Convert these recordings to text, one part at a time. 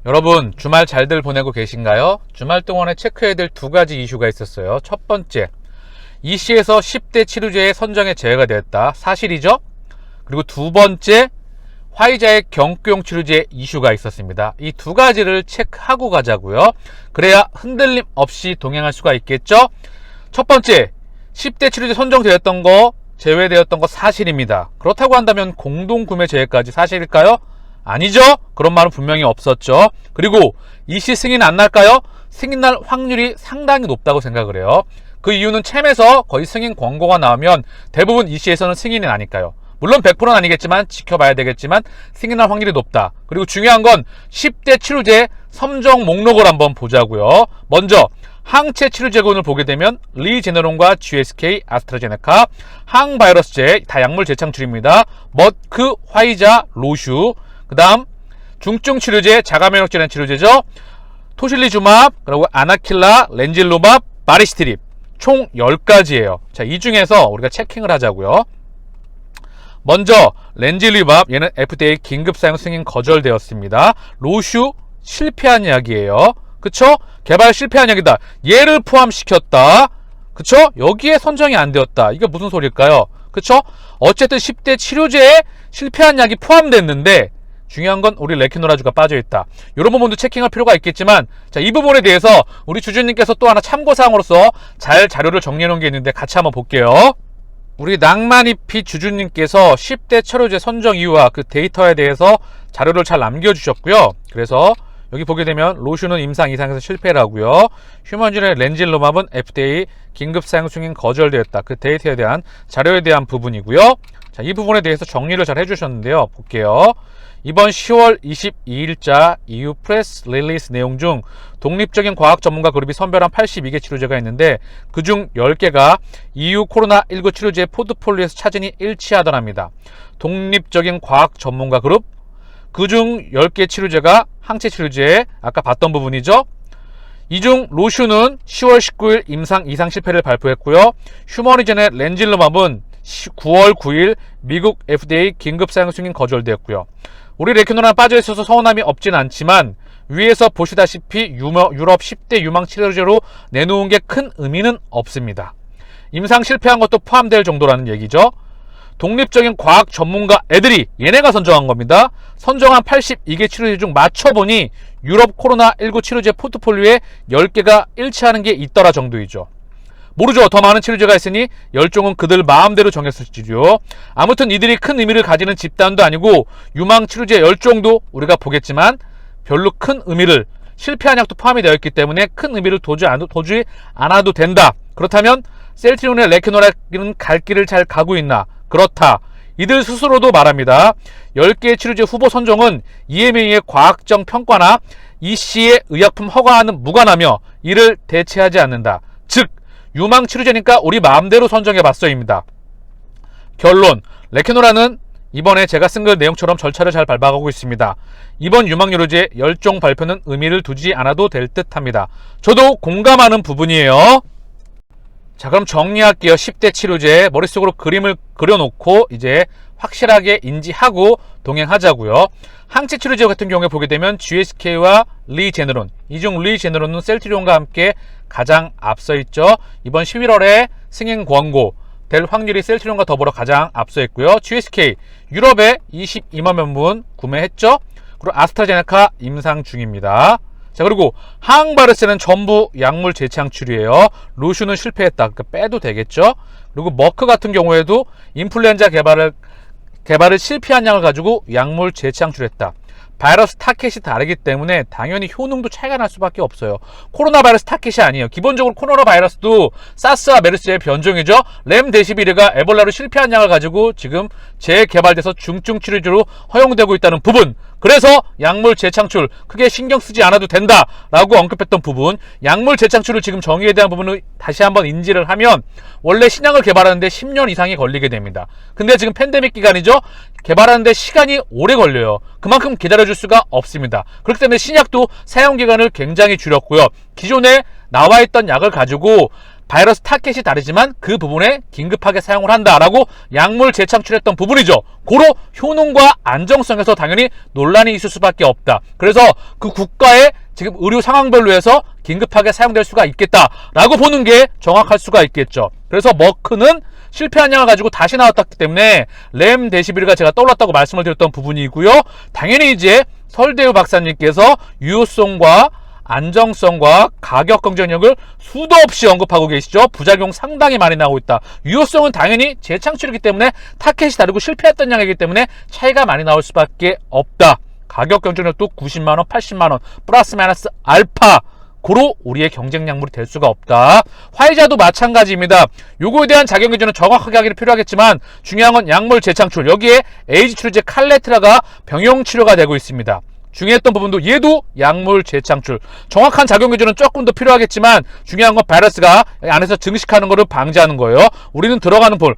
여러분 주말 잘들 보내고 계신가요? 주말 동안에 체크해야 될 두 가지 이슈가 있었어요. 첫 번째, 이씨에서 10대 치료제의 선정에 제외가 되었다. 사실이죠? 그리고 두 번째, 화이자의 경구용 치료제 이슈가 있었습니다. 이 두 가지를 체크하고 가자고요. 그래야 흔들림 없이 동행할 수가 있겠죠? 첫 번째, 10대 치료제 선정되었던 거, 제외되었던 거 사실입니다. 그렇다고 한다면 공동구매 제외까지 사실일까요? 아니죠? 그런 말은 분명히 없었죠. 그리고 이씨 승인 안 날까요? 승인 날 확률이 상당히 높다고 생각을 해요. 그 이유는 챔에서 거의 승인 권고가 나오면 대부분 이씨에서는 승인이 나니까요. 물론 100%는 아니겠지만 지켜봐야 되겠지만 승인 날 확률이 높다. 그리고 중요한 건 10대 치료제 선정 목록을 한번 보자고요. 먼저 항체 치료제군을 보게 되면 리제네론과 GSK, 아스트라제네카, 항바이러스제 다 약물 재창출입니다. 머크, 화이자, 로슈. 그 다음 중증 치료제, 자가면역질환 치료제죠. 토실리주맙, 그리고 아나킬라, 렌질로맙, 바리시트립 총 10가지예요. 자, 이 중에서 우리가 체킹을 하자고요. 먼저 렌질리밥, 얘는 FDA 긴급 사용 승인 거절되었습니다. 로슈 실패한 약이에요. 그쵸? 개발 실패한 약이다. 얘를 포함시켰다. 그쵸? 여기에 선정이 안 되었다. 이게 무슨 소리일까요? 그쵸? 어쨌든 10대 치료제에 실패한 약이 포함됐는데 중요한 건 우리 레키노라주가 빠져있다. 이런 부분도 체킹할 필요가 있겠지만, 자, 이 부분에 대해서 우리 주주님께서 또 하나 참고사항으로서 잘 자료를 정리해 놓은 게 있는데 같이 한번 볼게요. 우리 낭만이피 주주님께서 10대 치료제 선정 이유와 그 데이터에 대해서 자료를 잘 남겨주셨고요. 그래서 여기 보게 되면 로슈는 임상 이상에서 실패라고요. 휴먼진의 렌질로맙은 FDA 긴급 사용 승인 거절되었다. 그 데이터에 대한 자료에 대한 부분이고요. 자, 이 부분에 대해서 정리를 잘 해주셨는데요. 볼게요. 이번 10월 22일자 EU 프레스 릴리스 내용 중 독립적인 과학 전문가 그룹이 선별한 82개 치료제가 있는데 그중 10개가 EU 코로나19 치료제 포트폴리오에서 차진이 일치하더랍니다. 독립적인 과학 전문가 그룹, 그중 10개 치료제가 항체 치료제, 아까 봤던 부분이죠. 이 중 로슈는 10월 19일 임상 이상 실패를 발표했고요. 휴머니젠의 렌질로맙은 9월 9일 미국 FDA 긴급 사용 승인 거절되었고요. 우리 레키노라는 빠져있어서 서운함이 없진 않지만 위에서 보시다시피 유럽 10대 유망 치료제로 내놓은 게 큰 의미는 없습니다. 임상 실패한 것도 포함될 정도라는 얘기죠. 독립적인 과학 전문가 애들이 얘네가 선정한 겁니다. 선정한 82개 치료제 중 맞춰보니 유럽 코로나19 치료제 포트폴리오에 10개가 일치하는 게 있더라 정도이죠. 모르죠. 더 많은 치료제가 있으니 10종은 그들 마음대로 정했을지요. 아무튼 이들이 큰 의미를 가지는 집단도 아니고 유망 치료제 10종도 우리가 보겠지만 별로 큰 의미를, 실패한 약도 포함이 되어 있기 때문에 큰 의미를 도지 않아도 된다. 그렇다면 셀트리온의 레키노라는 갈 길을 잘 가고 있나? 그렇다. 이들 스스로도 말합니다. 10개의 치료제 후보 선정은 EMA의 과학적 평가나 EC의 의약품 허가와는 무관하며 이를 대체하지 않는다. 즉 유망 치료제니까 우리 마음대로 선정해봤어입니다. 결론, 레키노라는 이번에 제가 쓴 그 내용처럼 절차를 잘 밟아가고 있습니다. 이번 유망 치료제 10종 발표는 의미를 두지 않아도 될 듯합니다. 저도 공감하는 부분이에요. 자, 그럼 정리할게요. 10대 치료제 머릿속으로 그림을 그려놓고 이제 확실하게 인지하고 동행하자고요. 항체 치료제 같은 경우에 보게 되면 GSK와 리제네론, 이 중 리제네론은 셀트리온과 함께 가장 앞서 있죠. 이번 11월에 승인 권고 될 확률이 셀트리온과 더불어 가장 앞서 있고요. GSK 유럽에 22만 명분 구매했죠. 그리고 아스트라제네카 임상 중입니다. 자, 그리고 항바이러스는 전부 약물 재창출이에요. 로슈는 실패했다. 그러니까 빼도 되겠죠. 그리고 머크 같은 경우에도 인플루엔자 개발을 실패한 약을 가지고 약물 재창출했다. 바이러스 타켓이 다르기 때문에 당연히 효능도 차이가 날 수밖에 없어요. 코로나 바이러스 타켓이 아니에요. 기본적으로 코로나 바이러스도 사스와 메르스의 변종이죠. 렘데시비르가 에볼라로 실패한 약을 가지고 지금 재개발돼서 중증 치료제로 허용되고 있다는 부분, 그래서 약물 재창출 크게 신경 쓰지 않아도 된다 라고 언급했던 부분, 약물 재창출을 지금 정의에 대한 부분을 다시 한번 인지를 하면 원래 신약을 개발하는데 10년 이상이 걸리게 됩니다. 근데 지금 팬데믹 기간이죠. 개발하는데 시간이 오래 걸려요. 그만큼 기다려줄 수가 없습니다. 그렇기 때문에 신약도 사용기간을 굉장히 줄였고요. 기존에 나와있던 약을 가지고 바이러스 타켓이 다르지만 그 부분에 긴급하게 사용을 한다라고 약물 재창출했던 부분이죠. 고로 효능과 안정성에서 당연히 논란이 있을 수밖에 없다. 그래서 그 국가의 지금 의료 상황별로 해서 긴급하게 사용될 수가 있겠다라고 보는 게 정확할 수가 있겠죠. 그래서 머크는 실패한 약을 가지고 다시 나왔기 때문에 렘데시비르가 제가 떠올랐다고 말씀을 드렸던 부분이고요. 당연히 이제 설대우 박사님께서 유효성과 안정성과 가격 경쟁력을 수도 없이 언급하고 계시죠. 부작용 상당히 많이 나오고 있다. 유효성은 당연히 재창출이기 때문에 타켓이 다르고 실패했던 약이기 때문에 차이가 많이 나올 수밖에 없다. 가격 경쟁력도 90만원, 80만원 플러스 마이너스 알파, 고로 우리의 경쟁 약물이 될 수가 없다. 화이자도 마찬가지입니다. 요거에 대한 자격 기준은 정확하게 하기는 필요하겠지만 중요한 건 약물 재창출, 여기에 에이즈 치료제 칼레트라가 병용 치료가 되고 있습니다. 중요했던 부분도 얘도 약물 재창출, 정확한 작용 기준은 조금 더 필요하겠지만 중요한 건 바이러스가 안에서 증식하는 거를 방지하는 거예요. 우리는 들어가는 볼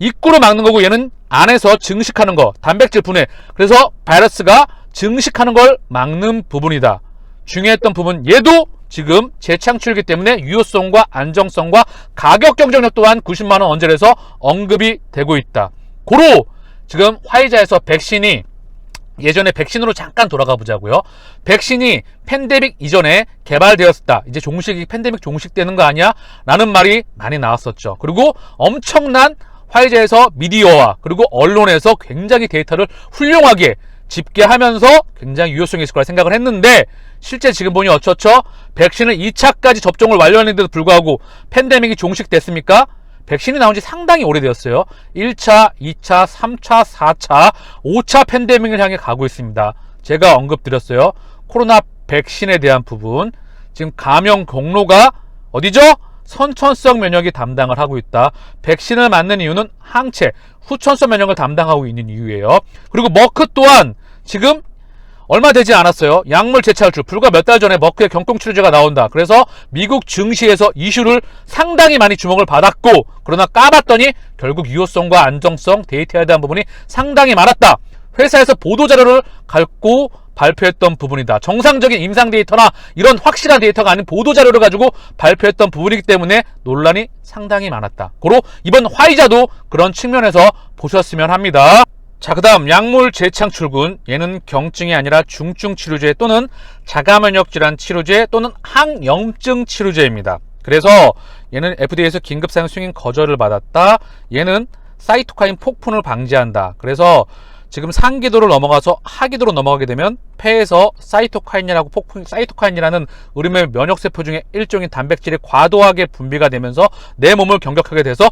입구로 막는 거고 얘는 안에서 증식하는 거, 단백질 분해, 그래서 바이러스가 증식하는 걸 막는 부분이다. 중요했던 부분 얘도 지금 재창출이기 때문에 유효성과 안정성과 가격 경쟁력 또한 90만원 언저리에서 언급이 되고 있다. 고로 지금 화이자에서 백신이, 예전에 백신으로 잠깐 돌아가 보자고요. 백신이 팬데믹 이전에 개발되었다. 이제 종식이 팬데믹 종식되는 거 아니야? 라는 말이 많이 나왔었죠. 그리고 엄청난 화이자에서 미디어와 그리고 언론에서 굉장히 데이터를 훌륭하게 집계하면서 굉장히 유효성이 있을 거라 생각을 했는데 실제 지금 보니 어쩌죠? 백신을 2차까지 접종을 완료했는데도 불구하고 팬데믹이 종식됐습니까? 백신이 나온 지 상당히 오래되었어요. 1차, 2차, 3차, 4차, 5차 팬데믹을 향해 가고 있습니다. 제가 언급드렸어요. 코로나 백신에 대한 부분, 지금 감염 경로가 어디죠? 선천성 면역이 담당을 하고 있다. 백신을 맞는 이유는 항체, 후천성 면역을 담당하고 있는 이유예요. 그리고 머크 또한 지금 얼마 되지 않았어요. 약물 재창출, 불과 몇 달 전에 머크의 경공치료제가 나온다. 그래서 미국 증시에서 이슈를 상당히 많이 주목을 받았고, 그러나 까봤더니 결국 유효성과 안정성, 데이터에 대한 부분이 상당히 많았다. 회사에서 보도자료를 갖고 발표했던 부분이다. 정상적인 임상 데이터나 이런 확실한 데이터가 아닌 보도자료를 가지고 발표했던 부분이기 때문에 논란이 상당히 많았다. 고로 이번 화이자도 그런 측면에서 보셨으면 합니다. 자, 그 다음 약물 재창출군, 얘는 경증이 아니라 중증 치료제 또는 자가면역 질환 치료제 또는 항염증 치료제입니다. 그래서 얘는 FDA에서 긴급 사용 승인 거절을 받았다. 얘는 사이토카인 폭풍을 방지한다. 그래서 지금 상기도를 넘어가서 하기도로 넘어가게 되면 폐에서 사이토카인이라고 사이토카인이라는 우리의 면역세포 중에 일종의 단백질이 과도하게 분비가 되면서 내 몸을 공격하게 돼서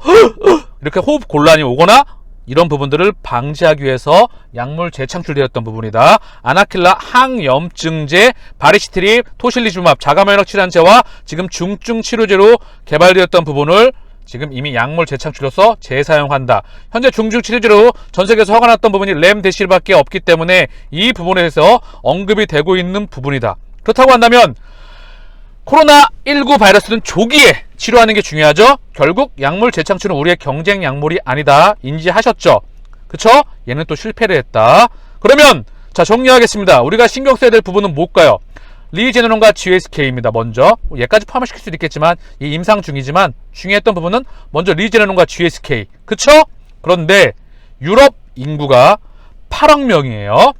이렇게 호흡 곤란이 오거나 이런 부분들을 방지하기 위해서 약물 재창출되었던 부분이다. 아나킬라 항염증제, 바리시트립, 토실리주맙, 자가면역 질환제와 지금 중증 치료제로 개발되었던 부분을 지금 이미 약물 재창출로서 재사용한다. 현재 중증 치료제로 전 세계에서 허가났던 부분이 렘데시비르밖에 없기 때문에 이 부분에 대해서 언급이 되고 있는 부분이다. 그렇다고 한다면 코로나19 바이러스는 조기에 치료하는 게 중요하죠. 결국 약물 재창출은 우리의 경쟁 약물이 아니다. 인지하셨죠? 그쵸? 얘는 또 실패를 했다. 그러면 자, 정리하겠습니다. 우리가 신경 써야 될 부분은 뭘까요? 리제네론과 GSK입니다. 먼저 얘까지 포함을 시킬 수도 있겠지만 이 임상 중이지만 중요했던 부분은 먼저 리제네론과 GSK. 그쵸? 그런데 유럽 인구가 8억 명이에요.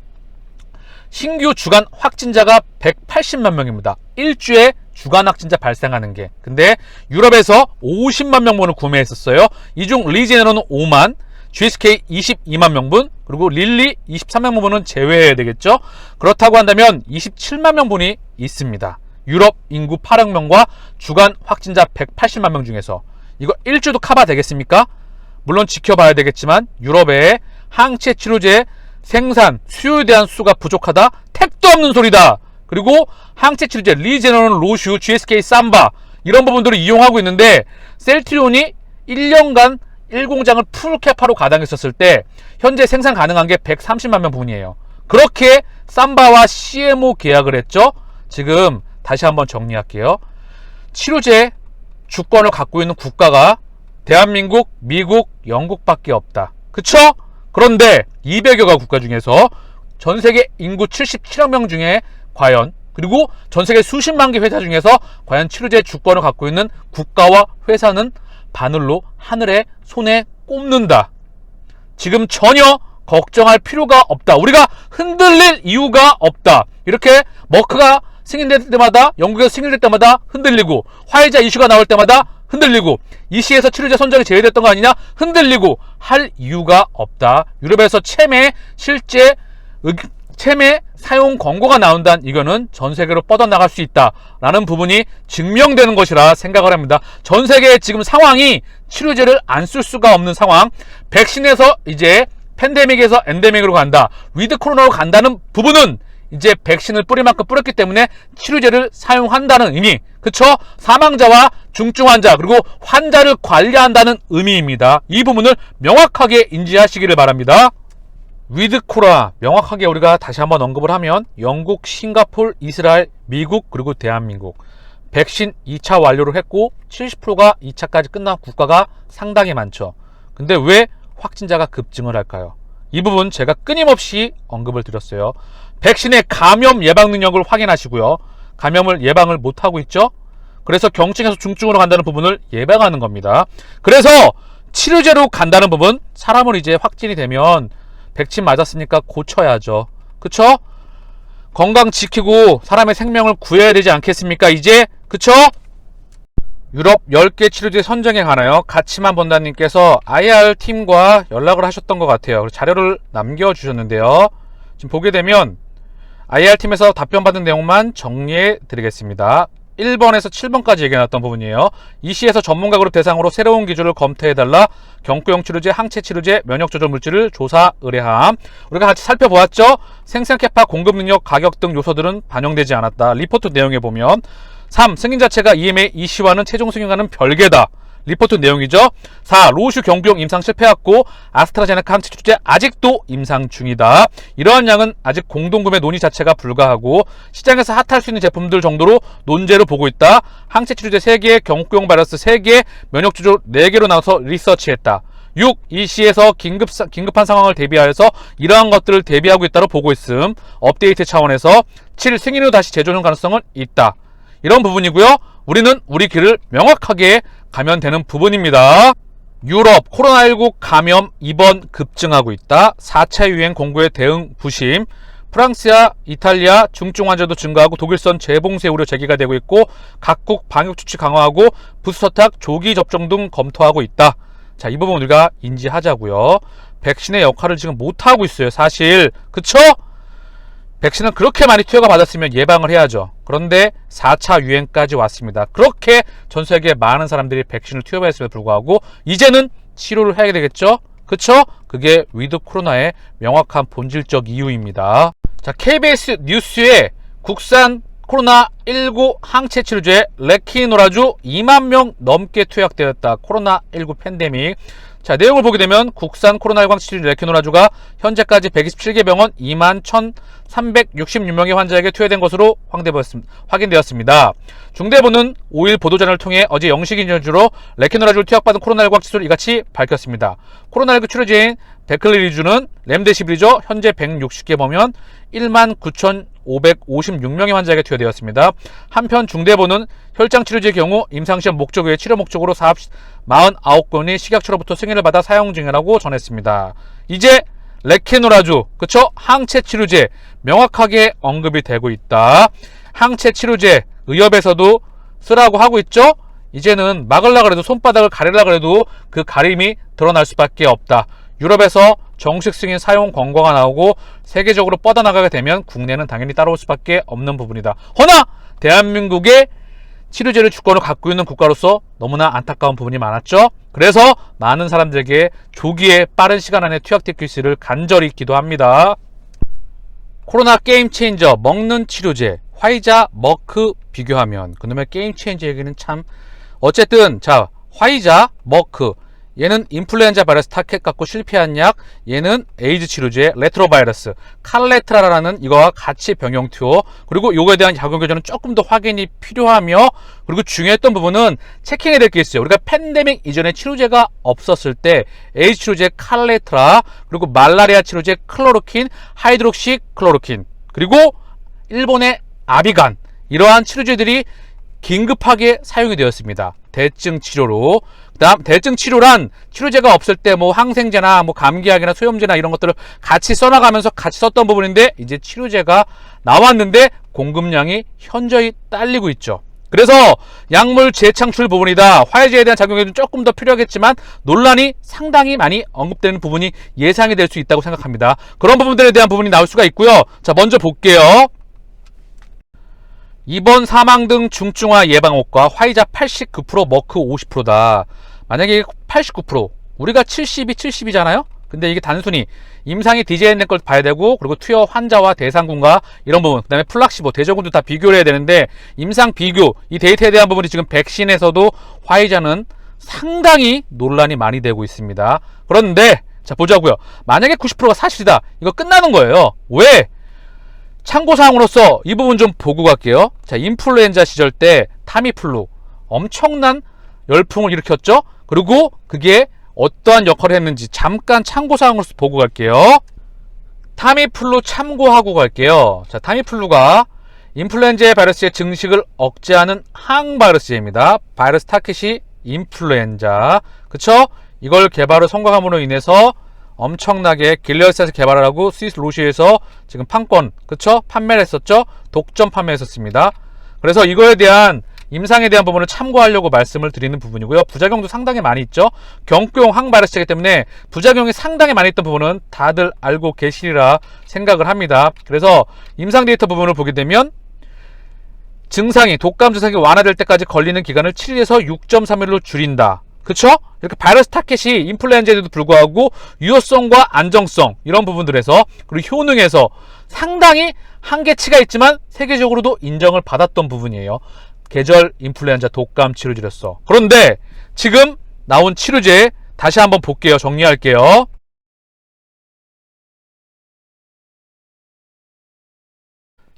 신규 주간 확진자가 180만 명입니다. 일주에 주간 확진자 발생하는 게. 근데 유럽에서 50만 명분을 구매했었어요. 이 중 리제네론은 5만, GSK 22만 명분, 그리고 릴리 23만 명분은 제외해야 되겠죠. 그렇다고 한다면 27만 명분이 있습니다. 유럽 인구 8억 명과 주간 확진자 180만 명 중에서 이거 일주도 커버 되겠습니까? 물론 지켜봐야 되겠지만 유럽의 항체 치료제 생산, 수요에 대한 수가 부족하다? 택도 없는 소리다. 그리고 항체 치료제 리제네론, 로슈, GSK, 삼바 이런 부분들을 이용하고 있는데 셀트리온이 1년간 1공장을 풀캐파로 가동했었을 때 현재 생산 가능한 게 130만 명 분이에요. 그렇게 삼바와 CMO 계약을 했죠. 지금 다시 한번 정리할게요. 치료제 주권을 갖고 있는 국가가 대한민국, 미국, 영국밖에 없다. 그쵸? 그런데 200여가 국가 중에서 전 세계 인구 77억 명 중에 과연 그리고 전 세계 수십만 개 회사 중에서 과연 치료제 주권을 갖고 있는 국가와 회사는 바늘로 하늘에 손에 꼽는다. 지금 전혀 걱정할 필요가 없다. 우리가 흔들릴 이유가 없다. 이렇게 머크가 승인될 때마다, 영국에서 승인될 때마다 흔들리고, 화이자 이슈가 나올 때마다 흔들리고, EC에서 치료제 선정이 제외됐던 거 아니냐 흔들리고 할 이유가 없다. 유럽에서 실제 체매 사용 권고가 나온다는 이거는 전 세계로 뻗어나갈 수 있다라는 부분이 증명되는 것이라 생각을 합니다. 전 세계의 지금 상황이 치료제를 안 쓸 수가 없는 상황, 백신에서 이제 팬데믹에서 엔데믹으로 간다, 위드 코로나로 간다는 부분은 이제 백신을 뿌릴 만큼 뿌렸기 때문에 치료제를 사용한다는 의미, 그쵸? 사망자와 중증 환자 그리고 환자를 관리한다는 의미입니다. 이 부분을 명확하게 인지하시기를 바랍니다. 위드 코로나 명확하게 우리가 다시 한번 언급을 하면 영국, 싱가폴, 이스라엘, 미국 그리고 대한민국 백신 2차 완료를 했고 70%가 2차까지 끝난 국가가 상당히 많죠. 근데 왜 확진자가 급증을 할까요? 이 부분 제가 끊임없이 언급을 드렸어요. 백신의 감염 예방 능력을 확인하시고요. 감염을 예방을 못하고 있죠. 그래서 경증에서 중증으로 간다는 부분을 예방하는 겁니다. 그래서 치료제로 간다는 부분, 사람은 이제 확진이 되면 백신 맞았으니까 고쳐야죠. 그쵸? 건강 지키고 사람의 생명을 구해야 되지 않겠습니까? 이제 그쵸? 유럽 10개 치료제 선정에 관하여 가치만 본다님께서 IR팀과 연락을 하셨던 것 같아요. 자료를 남겨주셨는데요. 지금 보게 되면 IR팀에서 답변받은 내용만 정리해 드리겠습니다. 1번에서 7번까지 얘기해놨던 부분이에요. EC에서 전문가 그룹 대상으로 새로운 기준을 검토해달라. 경구용 치료제, 항체 치료제, 면역 조절 물질을 조사 의뢰함. 우리가 같이 살펴보았죠. 생산 캐파, 공급 능력, 가격 등 요소들은 반영되지 않았다. 리포트 내용에 보면 3. 승인 자체가 EMA, EC와는 최종 승인과는 별개다. 리포트 내용이죠. 4. 로슈 경구용 임상 실패했고 아스트라제네카 항체 치료제 아직도 임상 중이다. 이러한 양은 아직 공동구매 논의 자체가 불가하고 시장에서 핫할 수 있는 제품들 정도로 논제로 보고 있다. 항체 치료제 3개, 경구용 바이러스 3개, 면역 조절 4개로 나눠서 리서치했다. 6. EC에서 긴급한 상황을 대비하여서 이러한 것들을 대비하고 있다고 보고 있음. 업데이트 차원에서 7. 승인 후 다시 재조정 가능성은 있다. 이런 부분이고요. 우리는 우리 길을 명확하게 가면 되는 부분입니다. 유럽 코로나19 감염 입원 급증하고 있다. 4차 유행 공고에 대응 부심. 프랑스야 이탈리아 중증 환자도 증가하고 독일선 재봉쇄 우려 제기가 되고 있고 각국 방역 조치 강화하고 부스터탁 조기 접종 등 검토하고 있다. 자, 이 부분 우리가 인지하자고요. 백신의 역할을 지금 못하고 있어요. 사실 그쵸? 백신은 그렇게 많이 투여가 받았으면 예방을 해야죠. 그런데 4차 유행까지 왔습니다. 그렇게 전 세계 많은 사람들이 백신을 투여받았음에도 불구하고 이제는 치료를 해야 되겠죠? 그쵸? 그게 위드 코로나의 명확한 본질적 이유입니다. 자, KBS 뉴스에 국산 코로나19 항체 치료제 레키노라주 2만 명 넘게 투약되었다. 코로나19 팬데믹. 자, 내용을 보게 되면 국산 코로나19 항체 치료제 레키노라주가 현재까지 127개 병원 2만 1,366명의 환자에게 투여된 것으로 확인되었습니다. 중대본은 5일 보도자료를 통해 어제 영식 인터뷰로 레키노라주를 투약받은 코로나19 항체 치료를 이같이 밝혔습니다. 코로나19 치료제인 베클리리주는 렘데시비르죠. 현재 160개 범원 19,556명의 환자에게 투여되었습니다. 한편 중대본은 혈장 치료제의 경우 임상시험 목적 외에 치료 목적으로 49건이 식약처로부터 승인을 받아 사용 중이라고 전했습니다. 이제 레키노라주, 그쵸? 항체 치료제 명확하게 언급이 되고 있다. 항체 치료제 의협에서도 쓰라고 하고 있죠? 이제는 막으려고 해도 손바닥을 가리려고 해도 그 가림이 드러날 수밖에 없다. 유럽에서 정식 승인 사용 권고가 나오고 세계적으로 뻗어나가게 되면 국내는 당연히 따라올 수밖에 없는 부분이다. 허나 대한민국의 치료제를 주권을 갖고 있는 국가로서 너무나 안타까운 부분이 많았죠. 그래서 많은 사람들에게 조기에 빠른 시간 안에 투약될 수 있기를 간절히 기도합니다. 코로나 게임 체인저 먹는 치료제 화이자 머크 비교하면 그놈의 게임 체인저 얘기는 참 어쨌든 자 화이자 머크 얘는 인플루엔자 바이러스 타켓 갖고 실패한 약, 얘는 에이즈 치료제 레트로바이러스 칼레트라라는 이거와 같이 병용 투여, 그리고 요거에 대한 작용 교전은 조금 더 확인이 필요하며, 그리고 중요했던 부분은 체킹해야 될 게 있어요. 우리가 팬데믹 이전에 치료제가 없었을 때 에이즈 치료제 칼레트라, 그리고 말라리아 치료제 클로로킨, 하이드록시 클로로킨, 그리고 일본의 아비간, 이러한 치료제들이 긴급하게 사용이 되었습니다. 대증 치료로. 그다음 대증 치료란 치료제가 없을 때 뭐 항생제나 뭐 감기약이나 소염제나 이런 것들을 같이 써나가면서 같이 썼던 부분인데, 이제 치료제가 나왔는데 공급량이 현저히 딸리고 있죠. 그래서 약물 재창출 부분이다. 화이자에 대한 작용이 조금 더 필요하겠지만 논란이 상당히 많이 언급되는 부분이 예상이 될 수 있다고 생각합니다. 그런 부분들에 대한 부분이 나올 수가 있고요. 자, 먼저 볼게요. 입원 사망 등 중증화 예방 효과 화이자 89%, 머크 50%다. 만약에 89%, 우리가 70이잖아요? 근데 이게 단순히 임상이 디자인된 걸 봐야 되고, 그리고 투여 환자와 대상군과 이런 부분, 그 다음에 플락시보, 대저군도 다 비교를 해야 되는데, 임상 비교, 이 데이터에 대한 부분이 지금 백신에서도 화이자는 상당히 논란이 많이 되고 있습니다. 그런데 자, 보자고요. 만약에 90%가 사실이다, 이거 끝나는 거예요. 왜? 참고사항으로서 이 부분 좀 보고 갈게요. 자, 인플루엔자 시절 때 타미플루 엄청난 열풍을 일으켰죠. 그리고 그게 어떠한 역할을 했는지 잠깐 참고사항으로서 보고 갈게요. 타미플루 참고하고 갈게요. 자, 타미플루가 인플루엔자 바이러스의 증식을 억제하는 항바이러스입니다. 바이러스 타켓이 인플루엔자, 그쵸? 이걸 개발을 성공함으로 인해서 엄청나게 길리어드에서 개발을 하고 스위스 로시에서 지금 판권, 그쵸? 판매를 했었죠. 독점 판매했었습니다. 그래서 이거에 대한 임상에 대한 부분을 참고하려고 말씀을 드리는 부분이고요. 부작용도 상당히 많이 있죠. 경구용 항바이러스이기 때문에 부작용이 상당히 많이 있던 부분은 다들 알고 계시리라 생각을 합니다. 그래서 임상 데이터 부분을 보게 되면 증상이, 독감 증상이 완화될 때까지 걸리는 기간을 7일에서 6.3일로 줄인다. 그쵸? 이렇게 바이러스 타켓이 인플루엔자에도 불구하고 유효성과 안정성, 이런 부분들에서, 그리고 효능에서 상당히 한계치가 있지만 세계적으로도 인정을 받았던 부분이에요. 계절 인플루엔자 독감 치료제로서. 그런데 지금 나온 치료제 다시 한번 볼게요. 정리할게요.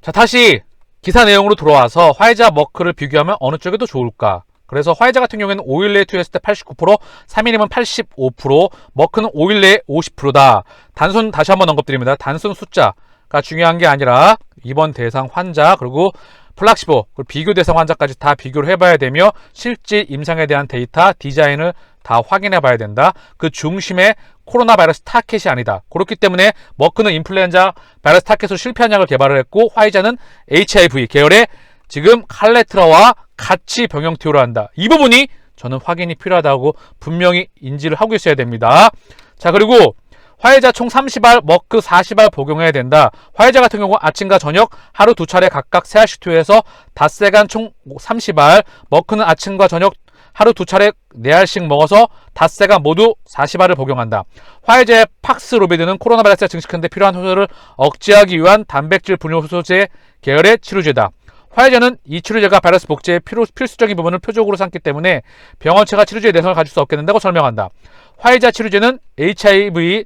자, 다시 기사 내용으로 돌아와서 화이자, 머크를 비교하면 어느 쪽이 더 좋을까? 그래서 화이자 같은 경우에는 5일 내에 투여했을 때 89%, 3일이면 85%, 머크는 5일 내에 50%다. 단순, 다시 한번 언급드립니다. 단순 숫자가 중요한 게 아니라 입원 대상 환자, 그리고 플락시보, 그리고 비교 대상 환자까지 다 비교를 해봐야 되며, 실제 임상에 대한 데이터, 디자인을 다 확인해 봐야 된다. 그 중심에 코로나 바이러스 타켓이 아니다. 그렇기 때문에 머크는 인플루엔자 바이러스 타켓으로 실패한 약을 개발을 했고, 화이자는 HIV 계열의 지금 칼레트라와 같이 병용 투여를 한다. 이 부분이 저는 확인이 필요하다고 분명히 인지를 하고 있어야 됩니다. 자, 그리고 화이자 총 30알, 머크 40알 복용해야 된다. 화이자 같은 경우 아침과 저녁 하루 2차례 각각 3알씩 투여해서 닷새간 총 30알, 머크는 아침과 저녁 하루 2차례 4알씩 먹어서 닷새간 모두 40알을 복용한다. 화이자의 팍스로비드는 코로나 바이러스가 증식하는 데 필요한 효소를 억제하기 위한 단백질 분해 효소제 계열의 치료제다. 화이자는 이 치료제가 바이러스 복제의 필수적인 부분을 표적으로 삼기 때문에 병원체가 치료제의 내성을 가질 수 없게 된다고 설명한다. 화이자 치료제는 HIV,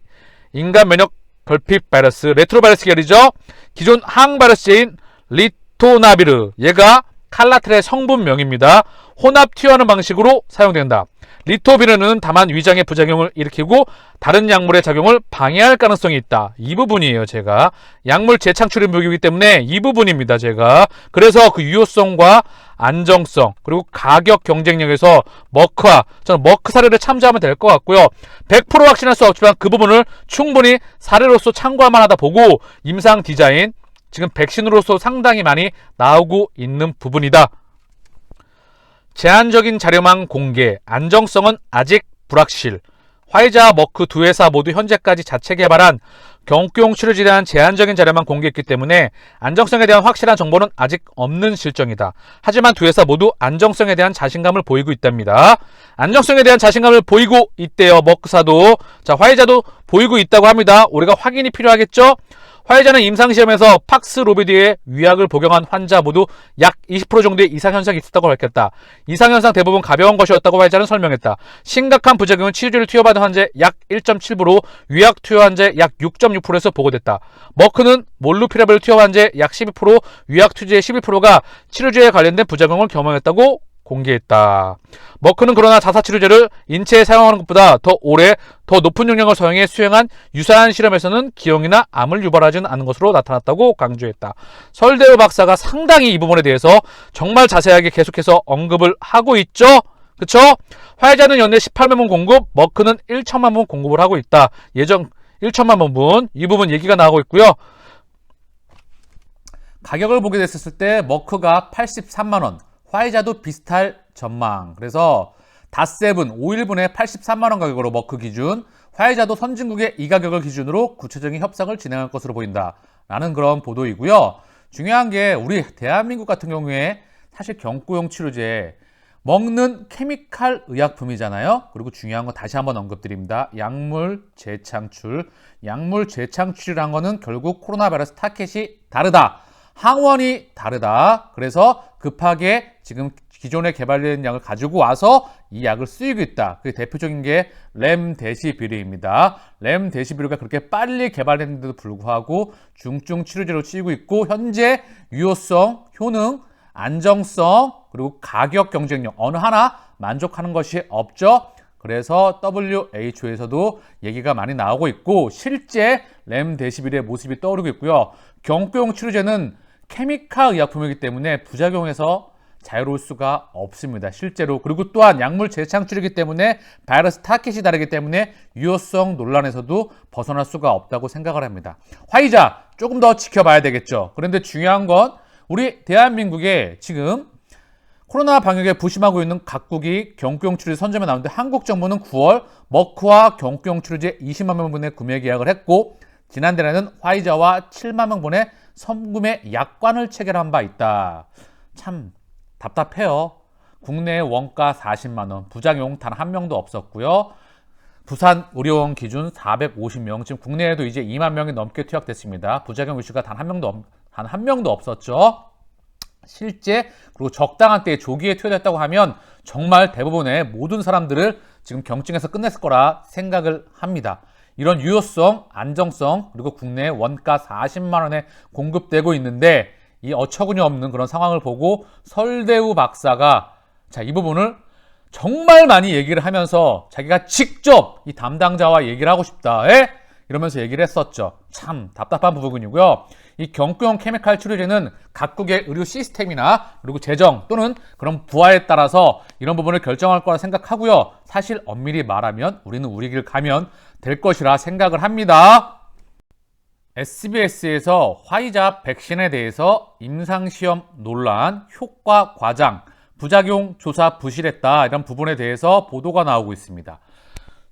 인간 면역 결핍 바이러스, 레트로바이러스 계열이죠. 기존 항바이러스제인 리토나비르, 얘가 칼라트의 성분명입니다. 혼합 투여하는 방식으로 사용된다. 리토비르는 다만 위장의 부작용을 일으키고 다른 약물의 작용을 방해할 가능성이 있다. 이 부분이에요. 제가 약물 재창출의 무기이기 때문에 이 부분입니다. 제가 그래서 그 유효성과 안정성, 그리고 가격 경쟁력에서 머크와, 저는 머크 사례를 참조하면 될 것 같고요. 100% 확신할 수 없지만 그 부분을 충분히 사례로서 참고할 만하다 보고, 임상 디자인 지금 백신으로서 상당히 많이 나오고 있는 부분이다. 제한적인 자료만 공개, 안정성은 아직 불확실. 화이자와 머크 두 회사 모두 현재까지 자체 개발한 경구용 치료제에 대한 제한적인 자료만 공개했기 때문에 안정성에 대한 확실한 정보는 아직 없는 실정이다. 하지만 두 회사 모두 안정성에 대한 자신감을 보이고 있답니다. 안정성에 대한 자신감을 보이고 있대요. 머크사도. 자, 화이자도 보이고 있다고 합니다. 우리가 확인이 필요하겠죠? 화이자는 임상시험에서 팍스로비드의 위약을 복용한 환자 모두 약 20% 정도의 이상현상이 있었다고 밝혔다. 이상현상 대부분 가벼운 것이었다고 화이자는 설명했다. 심각한 부작용은 치료제를 투여받은 환자의 약 1.7%, 위약 투여 환자의 약 6.6%에서 보고됐다. 머크는 몰루피라빌 투여 환자의 약 12%, 위약 투여의 11%가 치료제에 관련된 부작용을 경험했다고 공개했다. 머크는 그러나 자사치료제를 인체에 사용하는 것보다 더 오래, 더 높은 용량을 사용해 수행한 유사한 실험에서는 기형이나 암을 유발하지는 않은 것으로 나타났다고 강조했다. 설대우 박사가 상당히 이 부분에 대해서 정말 자세하게 계속해서 언급을 하고 있죠. 그쵸? 화이자는 연내 18만 번 공급, 머크는 1천만 번 공급을 하고 있다. 예정 1천만 번분, 이 부분 얘기가 나오고 있고요. 가격을 보게 됐을 때 머크가 83만원, 화이자도 비슷할 전망. 그래서 닷세븐 5일분에 83만원 가격으로 머크 기준, 화이자도 선진국의 이 가격을 기준으로 구체적인 협상을 진행할 것으로 보인다 라는 그런 보도이고요. 중요한 게 우리 대한민국 같은 경우에 사실 경구용 치료제 먹는 케미칼 의약품이잖아요. 그리고 중요한 거 다시 한번 언급드립니다. 약물 재창출. 약물 재창출이란 거는 결국 코로나 바이러스 타켓이 다르다. 항원이 다르다. 그래서 급하게 지금 기존에 개발된 약을 가지고 와서 이 약을 쓰이고 있다. 그 대표적인 게 렘데시비르입니다. 렘데시비르가 그렇게 빨리 개발했는데도 불구하고 중증 치료제로 쓰이고 있고 현재 유효성, 효능, 안정성, 그리고 가격 경쟁력 어느 하나 만족하는 것이 없죠. 그래서 WHO에서도 얘기가 많이 나오고 있고 실제 렘데시비르의 모습이 떠오르고 있고요. 경구용 치료제는 케미칼 의약품이기 때문에 부작용에서 자유로울 수가 없습니다. 실제로. 그리고 또한 약물 재창출이기 때문에 바이러스 타켓이 다르기 때문에 유효성 논란에서도 벗어날 수가 없다고 생각을 합니다. 화이자 조금 더 지켜봐야 되겠죠. 그런데 중요한 건 우리 대한민국에 지금 코로나 방역에 부심하고 있는 각국이 경구용 치료제 선점에 나오는데 한국 정부는 9월 머크와 경구용 치료제 20만 명분의 구매 계약을 했고 지난달에는 화이자와 7만 명분의 선구매 약관을 체결한 바 있다. 참 답답해요. 국내 원가 40만 원, 부작용 단 한 명도 없었고요. 부산 의료원 기준 450명, 지금 국내에도 이제 2만 명이 넘게 투약됐습니다. 부작용 이슈가 단 한 명도 없었죠. 실제 그리고 적당한 때에 조기에 투여됐다고 하면 정말 대부분의 모든 사람들을 지금 경증에서 끝냈을 거라 생각을 합니다. 이런 유효성, 안정성, 그리고 국내 원가 40만 원에 공급되고 있는데 이 어처구니 없는 그런 상황을 보고 설대우 박사가 이 부분을 정말 많이 얘기를 하면서 자기가 직접 이 담당자와 얘기를 하고 싶다. 이러면서 얘기를 했었죠. 참 답답한 부분이고요. 이 경구용 케미칼 치료제는 각국의 의료 시스템이나 그리고 재정 또는 그런 부하에 따라서 이런 부분을 결정할 거라 생각하고요. 사실 엄밀히 말하면 우리는 우리 길 가면 될 것이라 생각을 합니다. SBS에서 화이자 백신에 대해서 임상시험 논란, 효과 과장, 부작용 조사 부실했다 이런 부분에 대해서 보도가 나오고 있습니다.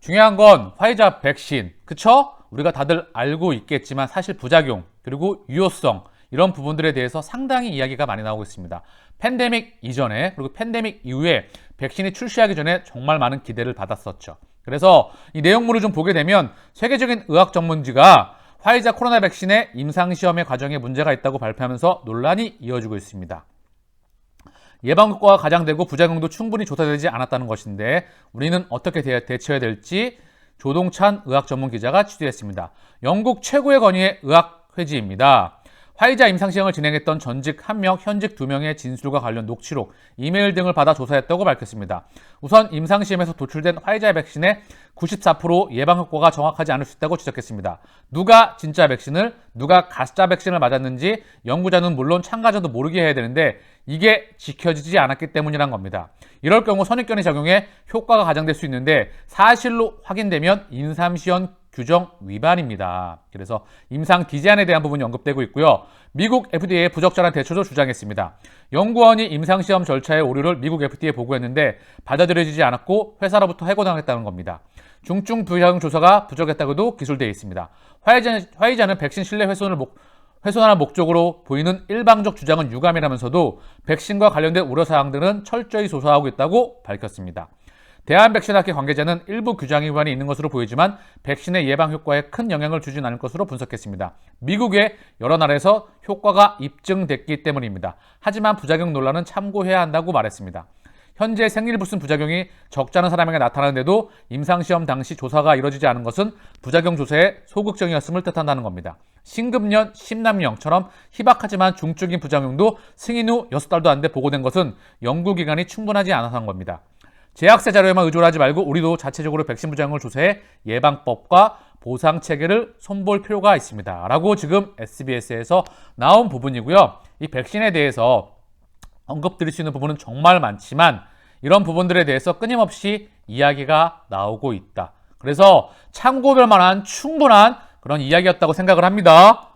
중요한 건 화이자 백신, 그쵸? 우리가 다들 알고 있겠지만 사실 부작용 그리고 유효성 이런 부분들에 대해서 상당히 이야기가 많이 나오고 있습니다. 팬데믹 이전에 그리고 팬데믹 이후에 백신이 출시하기 전에 정말 많은 기대를 받았었죠. 그래서 이 내용물을 좀 보게 되면 세계적인 의학 전문지가 화이자 코로나 백신의 임상시험의 과정에 문제가 있다고 발표하면서 논란이 이어지고 있습니다. 예방효과가 가장되고 부작용도 충분히 조사되지 않았다는 것인데 우리는 어떻게 대처해야 될지 조동찬 의학 전문 기자가 취재했습니다. 영국 최고의 권위의 의학회지입니다. 화이자 임상시험을 진행했던 전직 1명, 현직 2명의 진술과 관련 녹취록, 이메일 등을 받아 조사했다고 밝혔습니다. 우선 임상시험에서 도출된 화이자 백신의 94% 예방효과가 정확하지 않을 수 있다고 지적했습니다. 누가 진짜 백신을, 누가 가짜 백신을 맞았는지 연구자는 물론 참가자도 모르게 해야 되는데 이게 지켜지지 않았기 때문이란 겁니다. 이럴 경우 선입견이 작용해 효과가 가장될 수 있는데 사실로 확인되면 임상시험 규정 위반입니다. 그래서 임상 디자인에 대한 부분이 언급되고 있고요. 미국 FDA의 부적절한 대처도 주장했습니다. 연구원이 임상시험 절차의 오류를 미국 FDA에 보고했는데 받아들여지지 않았고 회사로부터 해고당했다는 겁니다. 중증 부작용 조사가 부족했다고도 기술되어 있습니다. 화이자는 백신 신뢰 훼손하는 목적으로 보이는 일방적 주장은 유감이라면서도 백신과 관련된 우려사항들은 철저히 조사하고 있다고 밝혔습니다. 대한백신학회 관계자는 일부 규정 위반이 있는 것으로 보이지만 백신의 예방 효과에 큰 영향을 주진 않을 것으로 분석했습니다. 미국의 여러 나라에서 효과가 입증됐기 때문입니다. 하지만 부작용 논란은 참고해야 한다고 말했습니다. 현재 생리불순 부작용이 적지 않은 사람에게 나타나는데도 임상시험 당시 조사가 이뤄지지 않은 것은 부작용 조사의 소극적이었음을 뜻한다는 겁니다. 심근염, 심낭염처럼 희박하지만 중증인 부작용도 승인 후 6달도 안 돼 보고된 것은 연구기간이 충분하지 않아서 한 겁니다. 제약사 자료에만 의존하지 말고 우리도 자체적으로 백신 부작용을 조사해 예방법과 보상 체계를 손볼 필요가 있습니다. 라고 지금 SBS에서 나온 부분이고요. 이 백신에 대해서 언급드릴 수 있는 부분은 정말 많지만 이런 부분들에 대해서 끊임없이 이야기가 나오고 있다. 그래서 참고될 만한 충분한 그런 이야기였다고 생각을 합니다.